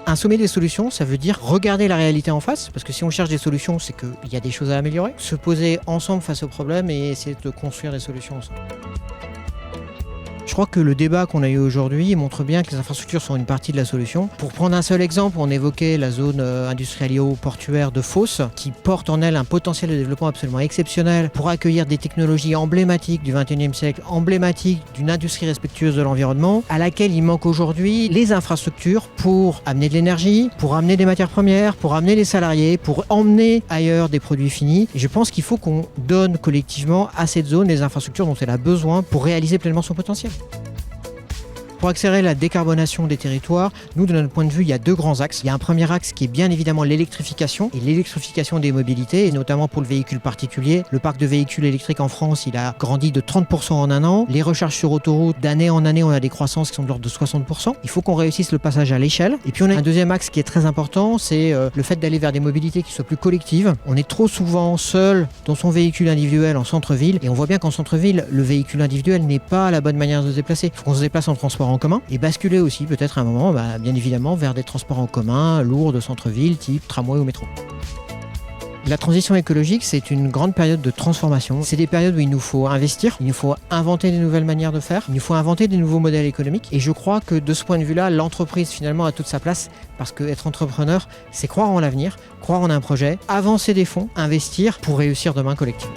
Insommer des solutions, ça veut dire regarder la réalité en face, parce que si on cherche des solutions, c'est qu'il y a des choses à améliorer. Se poser ensemble face au problème et essayer de construire des solutions ensemble. Je crois que le débat qu'on a eu aujourd'hui montre bien que les infrastructures sont une partie de la solution. Pour prendre un seul exemple, on évoquait la zone industrialo-portuaire de Fos, qui porte en elle un potentiel de développement absolument exceptionnel pour accueillir des technologies emblématiques du XXIe siècle, emblématiques d'une industrie respectueuse de l'environnement, à laquelle il manque aujourd'hui les infrastructures pour amener de l'énergie, pour amener des matières premières, pour amener des salariés, pour emmener ailleurs des produits finis. Et je pense qu'il faut qu'on donne collectivement à cette zone les infrastructures dont elle a besoin pour réaliser pleinement son potentiel. Pour accélérer la décarbonation des territoires, nous, de notre point de vue, il y a deux grands axes. Il y a un premier axe qui est bien évidemment l'électrification et l'électrification des mobilités, et notamment pour le véhicule particulier. Le parc de véhicules électriques en France, il a grandi de 30% en un an. Les recharges sur autoroute, d'année en année, on a des croissances qui sont de l'ordre de 60%. Il faut qu'on réussisse le passage à l'échelle. Et puis on a un deuxième axe qui est très important, c'est le fait d'aller vers des mobilités qui soient plus collectives. On est trop souvent seul dans son véhicule individuel en centre-ville, et on voit bien qu'en centre-ville, le véhicule individuel n'est pas la bonne manière de se déplacer. Il faut qu'on se déplace en transport en commun et basculer aussi peut-être à un moment, bien évidemment, vers des transports en commun lourds de centre-ville, type tramway ou métro. La transition écologique, c'est une grande période de transformation. C'est des périodes où il nous faut investir, il nous faut inventer des nouvelles manières de faire, il nous faut inventer des nouveaux modèles économiques. Et je crois que de ce point de vue-là, l'entreprise finalement a toute sa place, parce qu'être entrepreneur, c'est croire en l'avenir, croire en un projet, avancer des fonds, investir pour réussir demain collectivement.